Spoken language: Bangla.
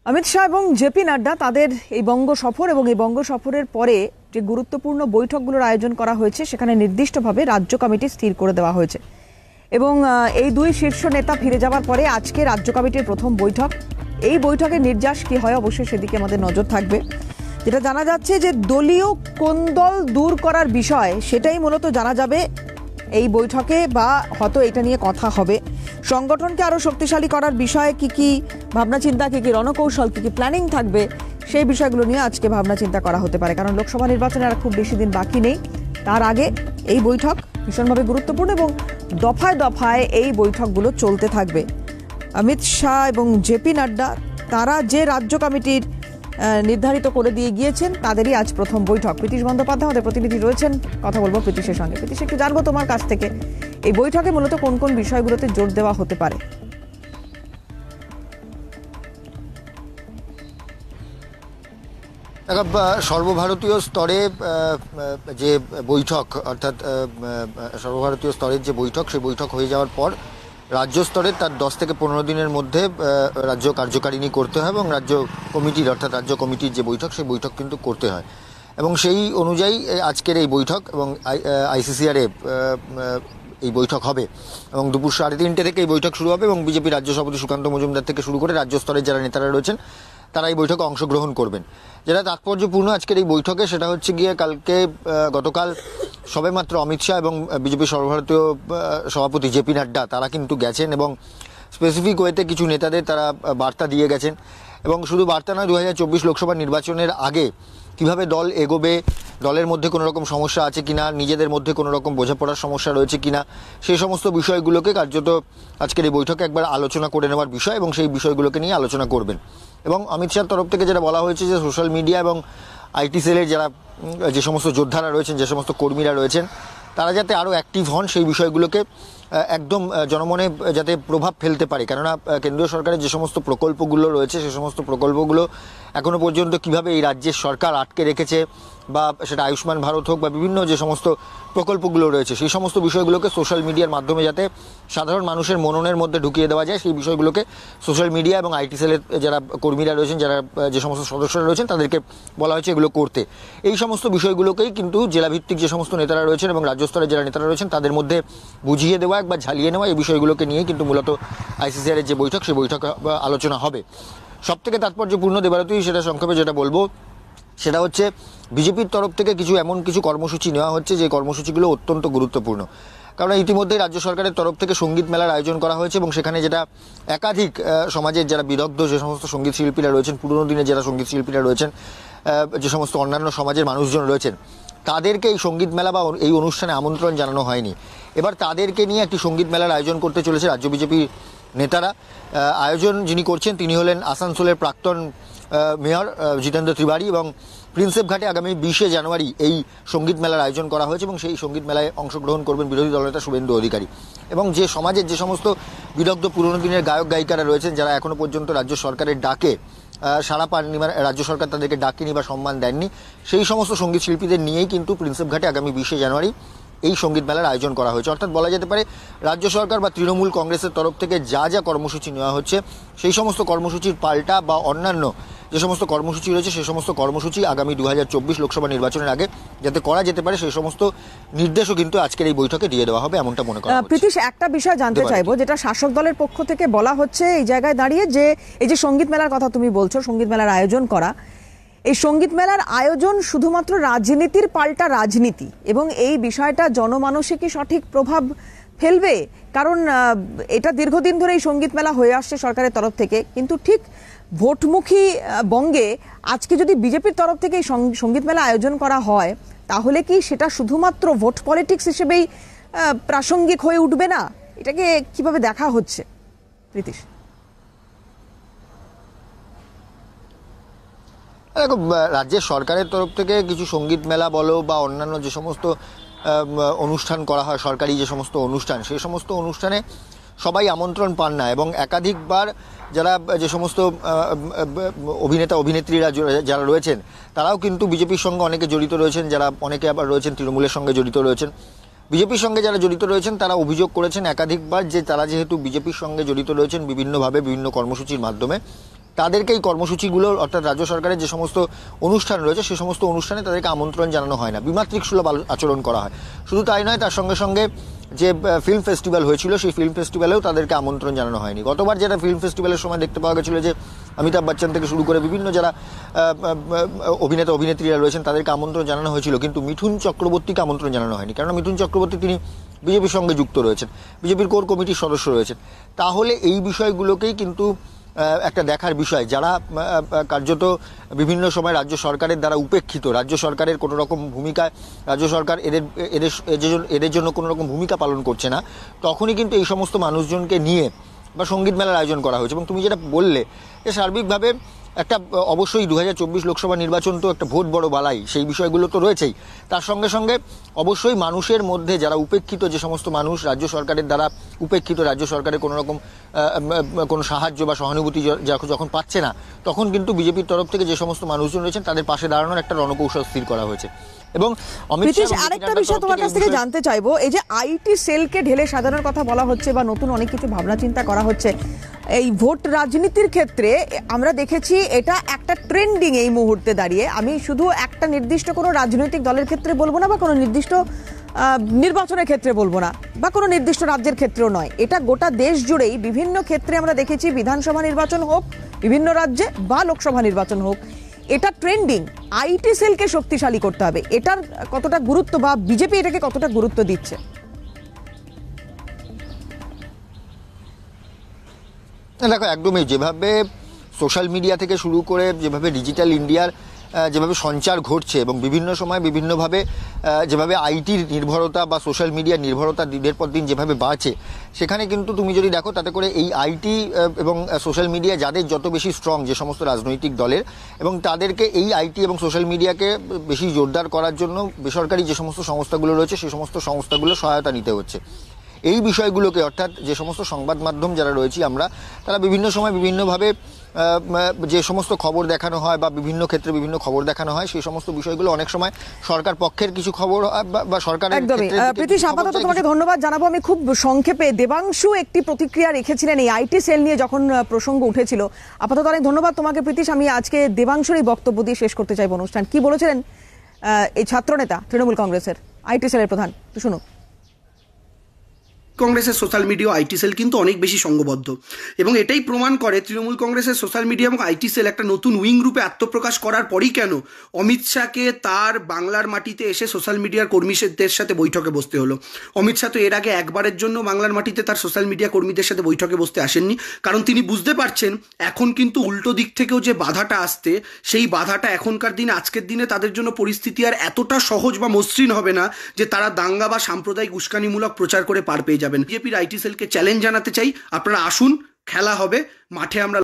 অমিত শাহ এবং জেপি নাড্ডা তাদের এই বঙ্গ সফর এবং এই বঙ্গ সফরের পরে যে গুরুত্বপূর্ণ বৈঠকগুলোর আয়োজন করা হয়েছে সেখানে নির্দিষ্টভাবে রাজ্য কমিটি স্থির করে দেওয়া হয়েছে এবং এই দুই শীর্ষ নেতা ফিরে যাওয়ার পরে আজকে রাজ্য কমিটির প্রথম বৈঠক। এই বৈঠকের নির্যাস কি হয় অবশ্যই সেদিকে আমাদের নজর থাকবে। যেটা জানা যাচ্ছে যে দলীয় কোন্দল দূর করার বিষয় সেটাই মূলত জানা যাবে এই বৈঠকে, বা হয়তো এটা নিয়ে কথা হবে। সংগঠনকে আরো শক্তিশালী করার বিষয়ে কি কি ভাবনা চিন্তা, কি কি রণকৌশল, কি কি প্ল্যানিং থাকবে সেই বিষয়গুলো নিয়ে আজকে ভাবনা চিন্তা করা হতে পারে। কারণ লোকসভা নির্বাচনের আর খুব বেশি দিন বাকি নেই। তার আগে এই বৈঠক ভীষণভাবে গুরুত্বপূর্ণ এবং দফায় দফায় এই বৈঠকগুলো চলতে থাকবে। অমিত শাহ এবং জেপি নাড্ডা তারা যে রাজ্য কমিটির নির্ধারিত করে দিয়ে গিয়েছেন তাদেরই আজ প্রথম বৈঠক। প্রীতিশ বন্দ্যোপাধ্যায় আমাদের প্রতিনিধি রয়েছেন, কথা বলবো প্রীতিশের সঙ্গে। প্রীতিশ, একটু জানবো তোমার কাছ থেকে এই বৈঠকে মূলত কোন কোন বিষয়গুলোতে জোর দেওয়া হতে পারে? সর্বভারতীয় স্তরে যে বৈঠক, অর্থাৎ সর্বভারতীয় স্তরের যে বৈঠক, সেই বৈঠক হয়ে যাওয়ার পর রাজ্য স্তরে তার 10 থেকে 15 দিনের মধ্যে রাজ্য কার্যকারিণী করতে হয় এবং রাজ্য কমিটির, অর্থাৎ রাজ্য কমিটির যে বৈঠক, সেই বৈঠক কিন্তু করতে হয় এবং সেই অনুযায়ী আজকের এই বৈঠক এবং আইসিসিআরে এই বৈঠক হবে এবং দুপুর 3:30 থেকে এই বৈঠক শুরু হবে এবং বিজেপি রাজ্য সভাপতি সুকান্ত মজুমদার থেকে শুরু করে রাজ্য স্তরের যারা নেতারা রয়েছেন তারা এই বৈঠকে অংশগ্রহণ করবেন। যেটা তাৎপর্যপূর্ণ আজকের এই বৈঠকে সেটা হচ্ছে গিয়ে গতকাল সবেমাত্র অমিত শাহ এবং বিজেপি সর্বভারতীয় সভাপতি জেপি নাড্ডা তারা কিন্তু গেছেন এবং স্পেসিফিক ওয়েতে কিছু নেতাদের তারা বার্তা দিয়ে গেছেন এবং শুধু বার্তা নয়, 2024 লোকসভা নির্বাচনের আগে কিভাবে দল এগোবে, দলের মধ্যে কোনো রকম সমস্যা আছে কিনা, নিজেদের মধ্যে কোনো রকম বোঝাপড়ার সমস্যা রয়েছে কিনা, সেই সমস্ত বিষয়গুলোকে কার্যত আজকের এই বৈঠকে একবার আলোচনা করে নেওয়ার বিষয় এবং সেই বিষয়গুলোকে নিয়ে আলোচনা করবেন। এবং অমিত শাহর তরফ থেকে যেটা বলা হয়েছে যে সোশ্যাল মিডিয়া এবং আইটি সেলের যারা যে সমস্ত যোদ্ধারা রয়েছেন, যে সমস্ত কর্মীরা রয়েছেন, তারা যাতে আরও অ্যাক্টিভ হন সেই বিষয়গুলোকে একদম জনমনে যাতে প্রভাব ফেলতে পারে। কেননা কেন্দ্রীয় সরকারের যে সমস্ত প্রকল্পগুলো রয়েছে সে সমস্ত প্রকল্পগুলো এখনও পর্যন্ত কিভাবে এই রাজ্যের সরকার আটকে রেখেছে, বা সেটা আয়ুষ্মান ভারত হোক বা বিভিন্ন যে সমস্ত প্রকল্পগুলো রয়েছে, সেই সমস্ত বিষয়গুলোকে সোশ্যাল মিডিয়ার মাধ্যমে যাতে সাধারণ মানুষের মননের মধ্যে ঢুকিয়ে দেওয়া যায়, সেই বিষয়গুলোকে সোশ্যাল মিডিয়া এবং আইটি সেলের যারা কর্মীরা রয়েছেন, যারা যে সমস্ত সদস্যরা রয়েছেন তাদেরকে বলা হয়েছে এগুলো করতে। এই সমস্ত বিষয়গুলোকেই কিন্তু জেলাভিত্তিক যে সমস্ত নেতারা রয়েছেন এবং রাজ্য স্তরের যারা নেতারা রয়েছেন তাদের মধ্যে বুঝিয়ে দেওয়া বা ঝালিয়ে নেওয়া, এই বিষয়গুলোকে নিয়ে কিন্তু মূলত আইসিসিআরের যে বৈঠক সেই বৈঠক আলোচনা হবে। সব থেকে তাৎপর্যপূর্ণ দেবারতী, সেটা সংক্ষেপে যেটা বলবো সেটা হচ্ছে বিজেপির তরফ থেকে এমন কিছু কর্মসূচি নেওয়া হচ্ছে যে কর্মসূচিগুলো অত্যন্ত গুরুত্বপূর্ণ। কারণ ইতিমধ্যেই রাজ্য সরকারের তরফ থেকে সঙ্গীত মেলার আয়োজন করা হয়েছে এবং সেখানে যেটা একাধিক সমাজের যারা বিদগ্ধ যে সমস্ত সঙ্গীত শিল্পীরা রয়েছেন, পুরনো দিনে যারা সঙ্গীত শিল্পীরা রয়েছেন, যে সমস্ত অন্যান্য সমাজের মানুষজন রয়েছেন, তাদেরকে এই সঙ্গীত মেলা বা এই অনুষ্ঠানে আমন্ত্রণ জানানো হয়নি। এবার তাদেরকে নিয়ে একটি সঙ্গীত মেলার আয়োজন করতে চলেছে রাজ্য বিজেপি নেতারা। আয়োজন যিনি করছেন তিনি হলেন আসানসোলের প্রাক্তন মেয়র জিতেন্দ্র ত্রিবাড়ী এবং প্রিন্সেপ ঘাটে আগামী 20 জানুয়ারি এই সঙ্গীত মেলার আয়োজন করা হয়েছে এবং সেই সঙ্গীত মেলায় অংশগ্রহণ করবেন বিরোধী দলনেতা শুভেন্দু অধিকারী। এবং যে সমাজের যে সমস্ত বিদগ্ধ পুরনো দিনের গায়ক গায়িকারা রয়েছেন, যারা এখনো পর্যন্ত রাজ্য সরকারের ডাকে সাড়া পাননি, রাজ্য সরকার তাদেরকে ডাকেনি বা সম্মান দেননি, সেই সমস্ত সঙ্গীত শিল্পীদের নিয়েই কিন্তু প্রিন্সেপ ঘাটে আগামী 20 জানুয়ারি এই সঙ্গীত মেলার আয়োজন করা হয়েছে। অর্থাৎ বলা যেতে পারে রাজ্য সরকার বা তৃণমূল কংগ্রেসের তরফ থেকে যা যা কর্মসূচি নেওয়া হচ্ছে সেই সমস্ত কর্মসূচির পাল্টা বা অন্যান্য যে সমস্ত কর্মসূচি রয়েছে সেই সমস্ত কর্মসূচি আগামী 2024 লোকসভা নির্বাচনের আগে যাতে করা যেতে পারে সেই সমস্ত নির্দেশও কিন্তু আজকের এই বৈঠকে দিয়ে দেওয়া হবে, এমনটা মনে করা হচ্ছে। প্রীতিশ, একটা বিষয় জানতে চাইবো যেটা শাসক দলের পক্ষ থেকে বলা হচ্ছে এই জায়গায় দাঁড়িয়ে, যে এই যে সঙ্গীত মেলার কথা তুমি বলছো, সঙ্গীত মেলার আয়োজন করা, এই সঙ্গীত মেলার আয়োজন শুধুমাত্র রাজনীতির পাল্টা রাজনীতি এবং এই বিষয়টা জনমানসে কি সঠিক প্রভাব ফেলবে? কারণ এটা দীর্ঘদিন ধরে এই সঙ্গীত মেলা হয়ে আসছে সরকারের তরফ থেকে, কিন্তু ঠিক ভোটমুখী বঙ্গে আজকে যদি বিজেপির তরফ থেকে এই সঙ্গীত মেলা আয়োজন করা হয় তাহলে কি সেটা শুধুমাত্র ভোট পলিটিক্স হিসেবেই প্রাসঙ্গিক হয়ে উঠবে না? এটাকে কিভাবে দেখা হচ্ছে প্রীতিশ? দেখো, রাজ্যের সরকারের তরফ থেকে কিছু সঙ্গীত মেলা বলো বা অন্যান্য যে সমস্ত অনুষ্ঠান করা হয়, সরকারি যে সমস্ত অনুষ্ঠান, সেই সমস্ত অনুষ্ঠানে সবাই আমন্ত্রণ পান না এবং একাধিকবার যারা যে সমস্ত অভিনেতা অভিনেত্রীরা যারা রয়েছেন তারাও কিন্তু বিজেপির সঙ্গে অনেকে জড়িত রয়েছেন, যারা অনেকে আবার রয়েছেন তৃণমূলের সঙ্গে জড়িত রয়েছেন। বিজেপির সঙ্গে যারা জড়িত রয়েছেন তারা অভিযোগ করেছেন একাধিকবার যে তারা যেহেতু বিজেপির সঙ্গে জড়িত রয়েছেন বিভিন্নভাবে বিভিন্ন কর্মসূচির মাধ্যমে, তাদেরকে এই কর্মসূচিগুলো অর্থাৎ রাজ্য সরকারের যে সমস্ত অনুষ্ঠান রয়েছে সেই সমস্ত অনুষ্ঠানে তাদেরকে আমন্ত্রণ জানানো হয় না, বিমাতৃক সুলভ আচরণ করা হয়। শুধু তাই নয়, তার সঙ্গে সঙ্গে যে ফিল্ম ফেস্টিভ্যাল হয়েছিল সেই ফিল্ম ফেস্টিভ্যালেও তাদেরকে আমন্ত্রণ জানানো হয়নি। গতবার যেটা ফিল্ম ফেস্টিভ্যালের সময় দেখতে পাওয়া গেছিলো যে অমিতাভ বচ্চন থেকে শুরু করে বিভিন্ন যারা অভিনেতা অভিনেত্রীরা রয়েছেন তাদেরকে আমন্ত্রণ জানানো হয়েছিল, কিন্তু মিঠুন চক্রবর্তীকে আমন্ত্রণ জানানো হয়নি। কেননা মিঠুন চক্রবর্তী তিনি বিজেপির সঙ্গে যুক্ত রয়েছেন, বিজেপির কোর কমিটির সদস্য রয়েছেন। তাহলে এই বিষয়গুলোকেই কিন্তু একটা দেখার বিষয়, যারা কার্যত বিভিন্ন সময় রাজ্য সরকারের দ্বারা উপেক্ষিত, রাজ্য সরকারের কোনো রকম ভূমিকা, রাজ্য সরকার এদের জন্য কোনো রকম ভূমিকা পালন করছে না, তখনই কিন্তু এই সমস্ত মানুষজনকে নিয়ে বা সঙ্গীত মেলার আয়োজন করা হয়েছে। এবং তুমি যেটা বললে যে সার্বিকভাবে একটা অবশ্যই 2024 লোকসভা নির্বাচন তো একটা ভোট বড় বালাই, সেই বিষয়গুলো তো রয়েছেই। তার সঙ্গে সঙ্গে অবশ্যই মানুষের মধ্যে যারা উপেক্ষিত, যে সমস্ত মানুষ রাজ্য সরকারের দ্বারা উপেক্ষিত, রাজ্য সরকারের কোনো রকম কোনো সাহায্য বা সহানুভূতি যখন পাচ্ছে না, তখন কিন্তু বিজেপির তরফ থেকে যে সমস্ত মানুষজন রয়েছেন তাদের পাশে দাঁড়ানোর একটা রণকৌশল স্থির করা হয়েছে। এবং আরেকটা বিষয় তোমার কাছ থেকে জানতে চাইবো, এই যে আইটি সেলকে ঢেলে সাজানোর কথা বলা হচ্ছে বা নতুন অনেক কিছু ভাবনা চিন্তা করা হচ্ছে, এই ভোট রাজনীতির ক্ষেত্রে আমরা দেখেছি এটা একটা ট্রেন্ডিং এই মুহূর্তে দাঁড়িয়ে। আমি শুধু একটা নির্দিষ্ট কোনো রাজনৈতিক দলের ক্ষেত্রে বলবো না, বা কোনো নির্দিষ্ট নির্বাচনের ক্ষেত্রে বলবো না, বা কোনো নির্দিষ্ট রাজ্যের ক্ষেত্রেও নয়, এটা গোটা দেশ জুড়েই বিভিন্ন ক্ষেত্রে আমরা দেখেছি, বিধানসভা নির্বাচন হোক বিভিন্ন রাজ্যে বা লোকসভা নির্বাচন হোক, এটা ট্রেন্ডিং। আইটি সেলকে শক্তিশালী করতে হবে, এটার কতটা গুরুত্ব বা বিজেপি এটাকে কতটা গুরুত্ব দিচ্ছে? দেখো, একদমই যেভাবে সোশ্যাল মিডিয়া থেকে শুরু করে যেভাবে ডিজিটাল ইন্ডিয়ার যেভাবে সঞ্চার ঘটছে এবং বিভিন্ন সময় বিভিন্নভাবে যেভাবে আইটির নির্ভরতা বা সোশ্যাল মিডিয়ার নির্ভরতা দিনের পর দিন যেভাবে বাড়ছে, সেখানে কিন্তু তুমি যদি দেখো তাতে করে এই আইটি এবং সোশ্যাল মিডিয়া যাদের যত বেশি স্ট্রং, যে সমস্ত রাজনৈতিক দলের, এবং তাদেরকে এই আইটি এবং সোশ্যাল মিডিয়াকে বেশি জোরদার করার জন্য বেসরকারি যে সমস্ত সংস্থাগুলো রয়েছে সেই সমস্ত সংস্থাগুলো সহায়তা নিতে হচ্ছে। এই বিষয়গুলোকে, অর্থাৎ যে সমস্ত সংবাদ মাধ্যম যারা রয়েছি আমরা, তারা বিভিন্ন সময় বিভিন্নভাবে যে সমস্ত খবর দেখানো হয় বা বিভিন্ন ক্ষেত্রে বিভিন্ন খবর দেখানো হয়, সেই সমস্ত বিষয়গুলো অনেক সময় সরকার পক্ষের কিছু খবর বা সরকারের। একদমই। প্রীতিশ, আপাতত তোমাকে ধন্যবাদ জানাবো। আমি খুব সংক্ষেপে, দেবাংশু একটি প্রতিক্রিয়া রেখেছিলেন এই আইটি সেল নিয়ে যখন প্রসঙ্গ উঠেছিল। আপাতত অনেক ধন্যবাদ তোমাকে প্রীতিশ। আমি আজকে দেবাংশুর এই বক্তব্য দিয়ে শেষ করতে চাইব অনুষ্ঠান। কি বলেছিলেন এই ছাত্রনেতা তৃণমূল কংগ্রেসের আইটি সেলের প্রধান, শুনুন। কংগ্রেসের সোশ্যাল মিডিয়া আইটি সেল কিন্তু অনেক বেশি সংঘবদ্ধ, এবং এটাই প্রমাণ করে তৃণমূল কংগ্রেসের সোশ্যাল মিডিয়া এবং আইটি সেল একটা নতুন উইং রূপে আত্মপ্রকাশ করার পরই কেন অমিত শাহকে তার বাংলার মাটিতে এসে সোশ্যাল মিডিয়ার কর্মীদের সাথে বৈঠকে বসতে হলো। অমিত শাহ তো এর আগে একবারের জন্য বাংলার মাটিতে তার সোশ্যাল মিডিয়া কর্মীদের সাথে বৈঠকে বসতে আসেননি, কারণ তিনি বুঝতে পারছেন এখন কিন্তু উল্টো দিক থেকেও যে বাধাটা আসতে, সেই বাধাটা এখনকার দিনে, আজকের দিনে তাদের জন্য পরিস্থিতি আর এতটা সহজ বা মসৃণ হবে না যে তারা দাঙ্গা বা সাম্প্রদায়িক উস্কানিমূলক প্রচার করে পার পেয়ে যাবেন। বিজেপির আইটি সেলকে চ্যালেঞ্জ জানাতে চাই, আপনারা আসুন, খেলা হবে মাঠে। আমরা